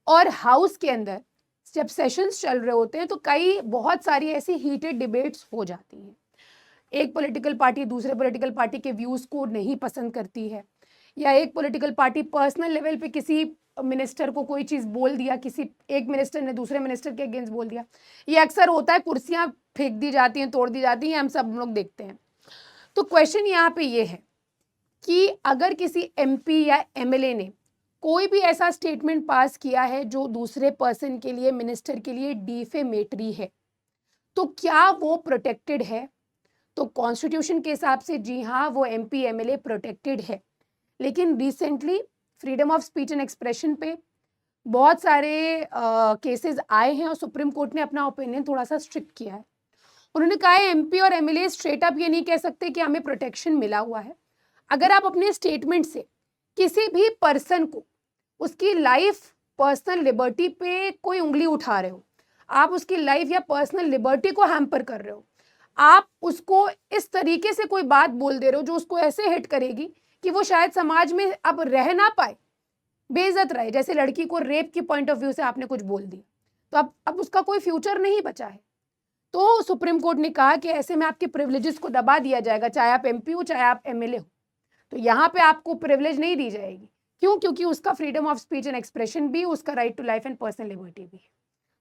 और हाउस के अंदर जब सेशंस चल रहे होते हैं तो कई बहुत सारी ऐसी हीटेड डिबेट्स हो जाती हैं। एक पॉलिटिकल पार्टी दूसरे पॉलिटिकल पार्टी के व्यूज़ को नहीं पसंद करती है, या एक पॉलिटिकल पार्टी पर्सनल लेवल पे किसी मिनिस्टर को कोई चीज़ बोल दिया, किसी एक मिनिस्टर ने दूसरे मिनिस्टर के अगेंस्ट बोल दिया। ये अक्सर होता है, कुर्सियाँ फेंक दी जाती हैं, तोड़ दी जाती हैं, हम सब लोग देखते हैं। तो क्वेश्चन यहाँ पे ये है कि अगर किसी एमपी या एमएलए ने कोई भी ऐसा स्टेटमेंट पास किया है जो दूसरे पर्सन के लिए, मिनिस्टर के लिए डिफेमेटरी है, तो क्या वो प्रोटेक्टेड है? तो कॉन्स्टिट्यूशन के हिसाब से जी हाँ, वो एमपी एमएलए प्रोटेक्टेड है। लेकिन recently freedom of speech and expression पे बहुत सारे केसेस आए हैं और सुप्रीम कोर्ट ने अपना ओपिनियन थोड़ा सा स्ट्रिक्ट किया है। उन्होंने कहा है एमपी और एमएलए स्ट्रेट अप ये नहीं कह सकते कि हमें प्रोटेक्शन मिला हुआ है। अगर आप अपने स्टेटमेंट से किसी भी पर्सन को उसकी लाइफ, पर्सनल लिबर्टी पे कोई उंगली उठा रहे हो, आप उसकी लाइफ या पर्सनल लिबर्टी को हैम्पर कर रहे हो, आप उसको इस तरीके से कोई बात बोल दे रहे हो जो उसको ऐसे हिट करेगी कि वो शायद समाज में अब रह ना पाए, बेइज्जत रहे। जैसे लड़की को रेप की पॉइंट ऑफ व्यू से आपने कुछ बोल दिया तो अब उसका कोई फ्यूचर नहीं बचा है। तो सुप्रीम कोर्ट ने कहा कि ऐसे में आपके प्रिविलेजेस को दबा दिया जाएगा, चाहे आप एमपी हो चाहे आप एमएलए हो। तो यहाँ पे आपको प्रिविलेज नहीं दी जाएगी। क्यों? क्योंकि उसका freedom of speech and expression भी, उसका right to life and personal liberty भी है,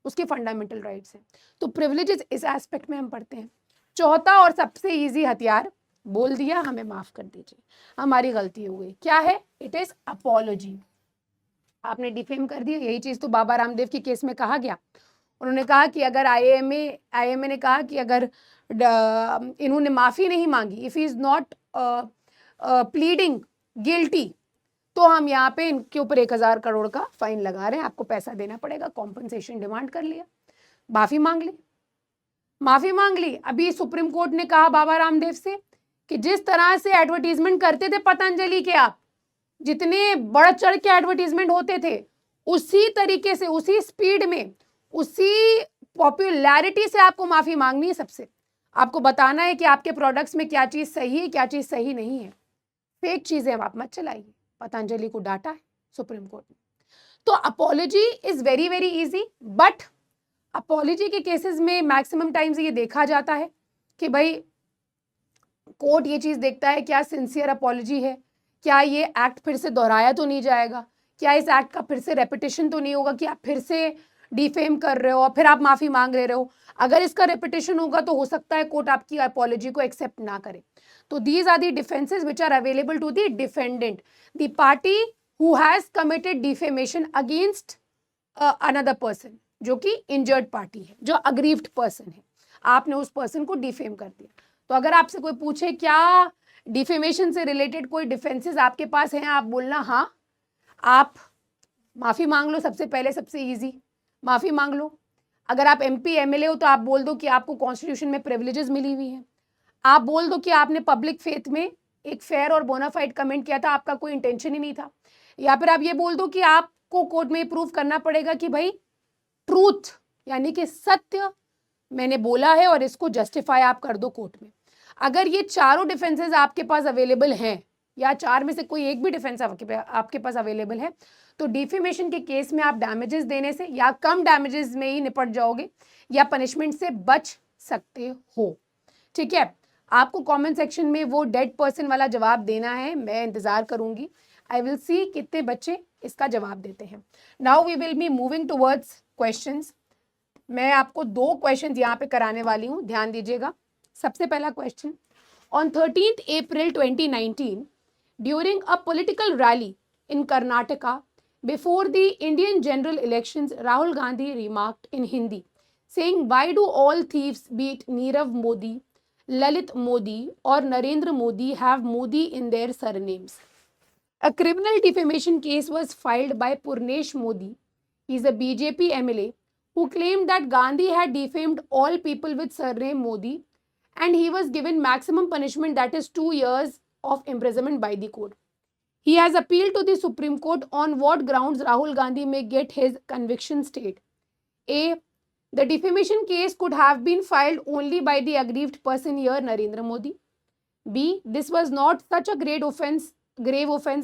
उसके फंडामेंटल राइट्स हैं। तो प्रिविलेजेस इस एस्पेक्ट में हम पढ़ते हैं। चौथा और सबसे इजी हथियार बोल दिया, हमें माफ कर दीजिए, हमारी गलती हो गई, क्या है? It is apology. आपने डिफेम कर दिया, यही चीज तो बाबा रामदेव के केस में कहा गया। उन्होंने कहा कि अगर आईएमए ने कहा कि अगर इन्होंने माफी नहीं मांगी, if he is not pleading guilty, तो हम यहाँ पे इनके ऊपर 1000 करोड़ का फाइन लगा रहे हैं, आपको पैसा देना पड़ेगा। कॉम्पनसेशन डिमांड कर लिया, माफी मांग ली, माफी मांग ली। अभी सुप्रीम कोर्ट ने कहा बाबा रामदेव से कि जिस तरह से एडवर्टीजमेंट करते थे पतंजलि के, आप जितने बढ़ चढ़ के एडवर्टीजमेंट होते थे, उसी तरीके से, उसी स्पीड में, उसी पॉपुलैरिटी से आपको माफी मांगनी है सबसे। आपको बताना है कि आपके प्रोडक्ट्स में क्या चीज सही है, क्या चीज सही नहीं है। फेक चीजें आप मत चलाइए। पतंजलि को डांटा है सुप्रीम कोर्ट ने। तो apology is very very easy, but apology के केसेस में मैक्सिमम टाइम्स ये देखा जाता है कि भाई कोर्ट ये चीज देखता है क्या सिंसियर अपॉलॉजी है, क्या ये एक्ट फिर से दोहराया तो नहीं जाएगा, क्या इस एक्ट का फिर से रेपिटेशन तो नहीं होगा कि आप फिर से डिफेम कर रहे हो और फिर आप माफी मांग रहे हो। अगर इसका रेपिटेशन होगा तो हो सकता है कोर्ट आपकी अपॉलॉजी को एक्सेप्ट ना करे। तो these are the defences which are available to the defendant, the party who has committed defamation against another person, जो कि इंजर्ड पार्टी है, जो अग्रीव्ड पर्सन है, आपने उस पर्सन को डिफेम कर दिया। तो अगर आपसे कोई पूछे क्या डिफेमेशन से रिलेटेड कोई डिफेंसेस आपके पास हैं, आप बोलना हाँ, आप माफ़ी मांग लो, सबसे पहले सबसे इजी माफ़ी मांग लो। अगर आप MP MLA हो तो आप बोल दो कि आपको कॉन्स्टिट्यूशन में प्रिविलेजेस मिली हुई हैं। आप बोल दो कि आपने पब्लिक फेथ में एक फेयर और बोनाफाइड कमेंट किया था, आपका कोई इंटेंशन ही नहीं था। या फिर आप ये बोल दो कि आपको कोर्ट में प्रूव करना पड़ेगा कि भाई ट्रूथ यानी कि सत्य मैंने बोला है और इसको जस्टिफाई आप कर दो कोर्ट में। अगर ये चारों डिफेंसेस आपके पास अवेलेबल हैं या चार में से कोई एक भी डिफेंस आपके पास अवेलेबल है, तो डिफेमेशन के केस में आप डैमेजेस देने से या कम डैमेजेस में ही निपट जाओगे या पनिशमेंट से बच सकते हो। ठीक है, आपको कमेंट सेक्शन में वो डेड पर्सन वाला जवाब देना है, मैं इंतजार करूंगी। आई विल सी कितने बच्चे इसका जवाब देते हैं। Now we will be moving towards questions. मैं आपको 2 क्वेश्चंस यहाँ पे कराने वाली हूँ, ध्यान दीजिएगा। सबसे पहला question, on 13th April 2019 during a political rally in Karnataka before the Indian general elections, Rahul Gandhi remarked in Hindi, saying, "Why do all thieves, be it Nirav Modi, Lalit Modi, or Narendra Modi, have Modi in their surnames?" A criminal defamation case was filed by Purnesh Modi. He is a BJP MLA who claimed that Gandhi had defamed all people with surname Modi, and he was given maximum punishment, that is 2 years of imprisonment by the court. He has appealed to the Supreme Court. On what grounds Rahul Gandhi may get his conviction stayed? A. The defamation case could have been filed only by the aggrieved person here, Narendra Modi. B. This was not such a grave offense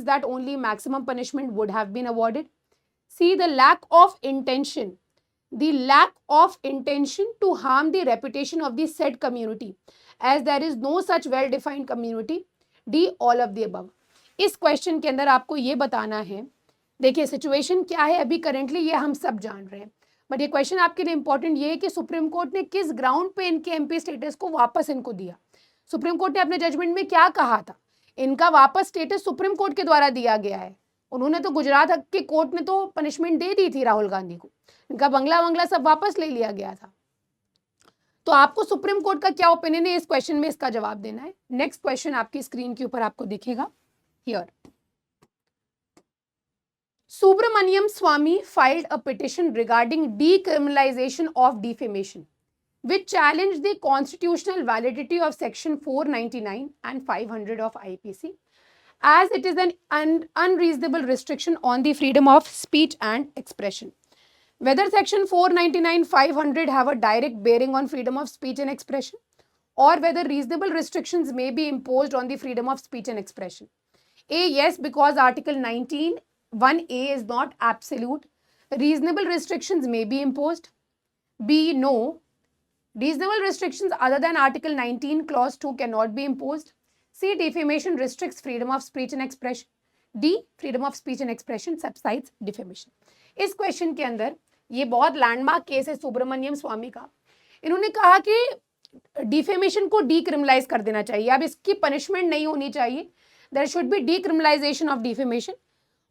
that only maximum punishment would have been awarded. C. The lack of intention to harm the reputation of the said community, as there is no such well-defined community. D. All of the above. इस question के अंदर आपको ये बताना है, देखिए situation क्या है अभी करेंटली ये हम सब जान रहे हैं, बट ये क्वेश्चन आपके लिए इंपॉर्टेंट ये है कि सुप्रीम कोर्ट ने किस ग्राउंड पे इनके MP स्टेटस को वापस इनको दिया। सुप्रीम कोर्ट ने अपने जजमेंट में क्या कहा था, इनका वापस स्टेटस सुप्रीम कोर्ट के द्वारा दिया गया है। उन्होंने तो गुजरात के कोर्ट ने तो पनिशमेंट दे दी थी राहुल गांधी को, इनका बंगला सब वापस ले लिया गया था। तो आपको सुप्रीम कोर्ट का क्या ओपिनियन है इस क्वेश्चन में, इसका जवाब देना है। नेक्स्ट क्वेश्चन आपकी स्क्रीन के ऊपर आपको दिखेगा here. Subramaniam Swamy filed a petition regarding decriminalization of defamation, which challenged the constitutional validity of section 499 and 500 of IPC, as it is an unreasonable restriction on the freedom of speech and expression. Whether section 499, 500 have a direct bearing on freedom of speech and expression, or whether reasonable restrictions may be imposed on the freedom of speech and expression. A. Yes, because Article 19(1)(a) is not absolute. Reasonable restrictions may be imposed. B. No. Reasonable restrictions other than Article 19 Clause 2 cannot be imposed. C. Defamation restricts freedom of speech and expression. D. Freedom of speech and expression subsides defamation. इस question के अंदर ये बहुत landmark case है सुब्रमण्यम स्वामी का। इन्होंने कहा कि डिफेमेशन को डीक्रिमिनलाइज कर देना चाहिए, अब इसकी पनिशमेंट नहीं होनी चाहिए, there should be decriminalisation of defamation.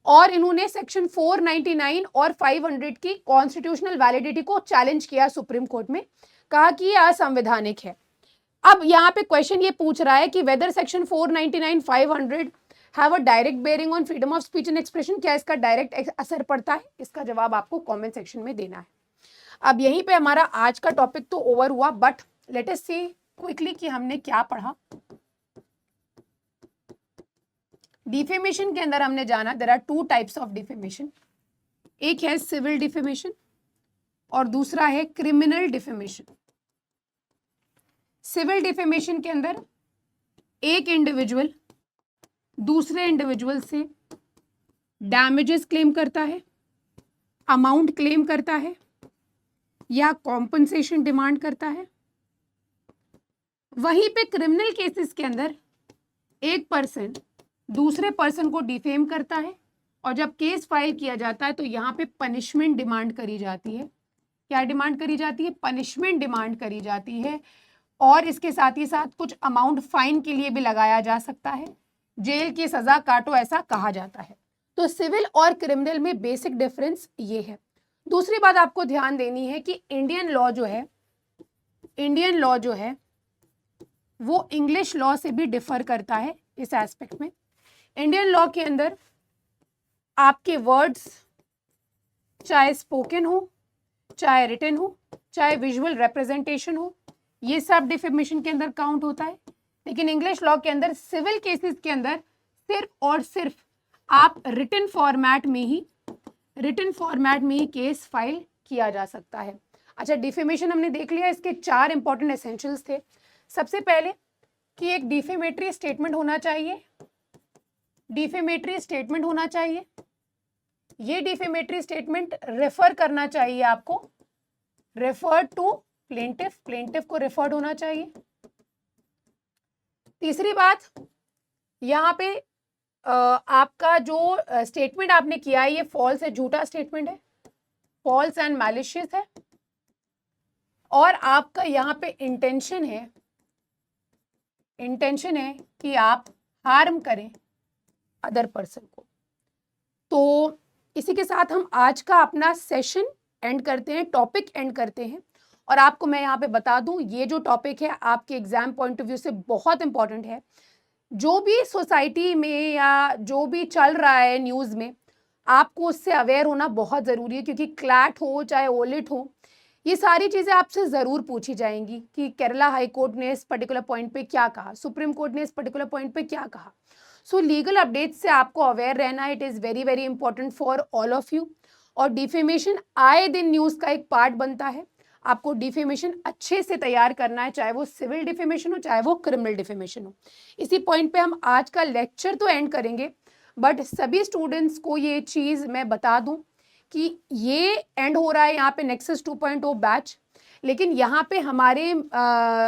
और इन्होंने सेक्शन 499 और 500 की कॉन्स्टिट्यूशनल वैलिडिटी को चैलेंज किया सुप्रीम कोर्ट में, कहा कि ये असंवैधानिक है। अब यहाँ पे क्वेश्चन ये पूछ रहा है कि whether section 499, 500 have a direct bearing on freedom of speech and expression, क्या इसका डायरेक्ट असर पड़ता है? इसका जवाब आपको कमेंट सेक्शन में देना है। अब यहीं पे हमारा आज का टॉपिक तो ओवर हुआ, but let us see quickly कि हमने क्या पढ़ा। डिफेमेशन के अंदर हमने जाना there are 2 types of defamation, एक है सिविल डिफेमेशन और दूसरा है क्रिमिनल डिफेमेशन। सिविल डिफेमेशन के अंदर एक इंडिविजुअल दूसरे इंडिविजुअल से डैमेजेस क्लेम करता है, अमाउंट क्लेम करता है या कॉम्पनसेशन डिमांड करता है। वहीं पे क्रिमिनल केसेस के अंदर एक पर्सन दूसरे पर्सन को डिफेम करता है और जब केस फाइल किया जाता है तो यहाँ पे पनिशमेंट डिमांड करी जाती है। क्या डिमांड करी जाती है? पनिशमेंट डिमांड करी जाती है। और इसके साथ ही साथ कुछ अमाउंट फाइन के लिए भी लगाया जा सकता है, जेल की सजा काटो ऐसा कहा जाता है। तो सिविल और क्रिमिनल में बेसिक डिफरेंस ये है। दूसरी बात आपको ध्यान देनी है कि इंडियन लॉ जो है वो इंग्लिश लॉ से भी डिफर करता है इस एस्पेक्ट में। इंडियन लॉ के अंदर आपके वर्ड्स चाहे स्पोकन हो, चाहे रिटन हो, चाहे विजुअल रिप्रेजेंटेशन हो, ये सब डिफेमेशन के अंदर काउंट होता है। लेकिन इंग्लिश लॉ के अंदर सिविल केसेस के अंदर सिर्फ और सिर्फ आप रिटन फॉर्मेट में ही केस फाइल किया जा सकता है। अच्छा, डिफेमेशन हमने देख लिया, इसके 4 इंपॉर्टेंट एसेंशियल्स थे। सबसे पहले कि एक डिफेमेटरी स्टेटमेंट होना चाहिए, ये डिफेमेटरी स्टेटमेंट रेफर करना चाहिए आपको, रेफर टू प्लेंटिफ को रेफर्ड होना चाहिए। तीसरी बात, यहाँ पे आपका जो स्टेटमेंट आपने किया है ये फॉल्स है, झूठा स्टेटमेंट है, फॉल्स एंड मैलिशियस है, और आपका यहाँ पे इंटेंशन है कि आप हार्म करें अदर पर्सन को। तो इसी के साथ हम आज का अपना सेशन एंड करते हैं, टॉपिक एंड करते हैं। और आपको मैं यहाँ पे बता दूं, ये जो टॉपिक है आपके एग्जाम पॉइंट ऑफ व्यू से बहुत इंपॉर्टेंट है। जो भी सोसाइटी में या जो भी चल रहा है न्यूज़ में, आपको उससे अवेयर होना बहुत ज़रूरी है, क्योंकि क्लैट हो चाहे ओलिट हो, ये सारी चीज़ें आपसे ज़रूर पूछी जाएंगी कि केरला हाई कोर्ट ने इस पर्टिकुलर पॉइंट पे क्या कहा, सुप्रीम कोर्ट ने इस पर्टिकुलर पॉइंट पे क्या कहा। सो लीगल अपडेट्स से आपको अवेयर रहना, it is very very important for all of you. और डिफेमेशन आए दिन न्यूज़ का एक पार्ट बनता है, आपको डिफेमेशन अच्छे से तैयार करना है, चाहे वो सिविल डिफेमेशन हो चाहे वो क्रिमिनल डिफेमेशन हो। इसी पॉइंट पे हम आज का लेक्चर तो एंड करेंगे, बट सभी स्टूडेंट्स को ये चीज़ मैं बता दूं कि ये एंड हो रहा है यहाँ पे नेक्सस 2.0 बैच, लेकिन यहाँ पे हमारे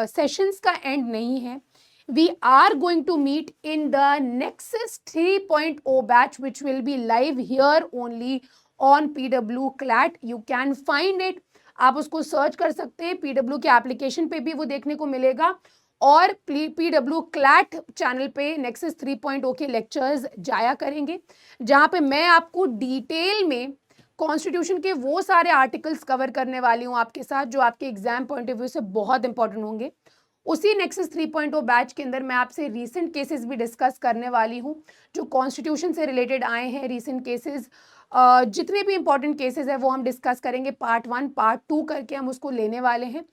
सेशंस का एंड नहीं है। We are going to meet in the Nexus 3.0 batch, which will be live here only on PW CLAT. You can find it. आप उसको सर्च कर सकते हैं, PW के एप्लीकेशन पे भी वो देखने को मिलेगा, और PW CLAT चैनल पे Nexus 3.0 के लेक्चर्स जाया करेंगे, जहाँ पे मैं आपको डिटेल में कॉन्स्टिट्यूशन के वो सारे आर्टिकल्स कवर करने वाली हूँ आपके साथ, जो आपके एग्जाम पॉइंट ऑफ व्यू से बहुत इंपॉर्टेंट होंगे। उसी नेक्सस 3.0 बैच के अंदर मैं आपसे रीसेंट केसेस भी डिस्कस करने वाली हूँ, जो कॉन्स्टिट्यूशन से रिलेटेड आए हैं रीसेंट केसेस। जितने भी इंपॉर्टेंट केसेस हैं वो हम डिस्कस करेंगे, पार्ट 1 पार्ट 2 करके हम उसको लेने वाले हैं।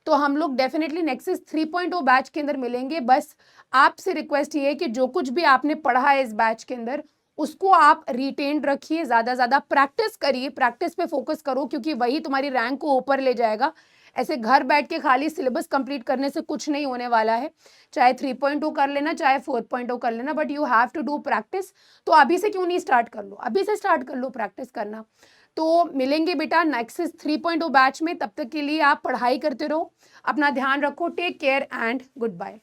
तो हम लोग डेफिनेटली नेक्सस 3.0 बैच के अंदर मिलेंगे। बस आपसे रिक्वेस्ट ये है कि जो कुछ भी आपने पढ़ा है इस बैच के अंदर, उसको आप रिटेन रखिए, ज़्यादा प्रैक्टिस करिए, प्रैक्टिस पे फोकस करो, क्योंकि वही तुम्हारी रैंक को ऊपर ले जाएगा। ऐसे घर बैठ के खाली सिलेबस कंप्लीट करने से कुछ नहीं होने वाला है, चाहे 3.2 कर लेना चाहे 4.0 कर लेना, but you have to do practice. तो अभी से क्यों नहीं स्टार्ट कर लो, अभी से स्टार्ट कर लो प्रैक्टिस करना। तो मिलेंगे बेटा नेक्सस 3.0 बैच में, तब तक के लिए आप पढ़ाई करते रहो, अपना ध्यान रखो, take care and good bye.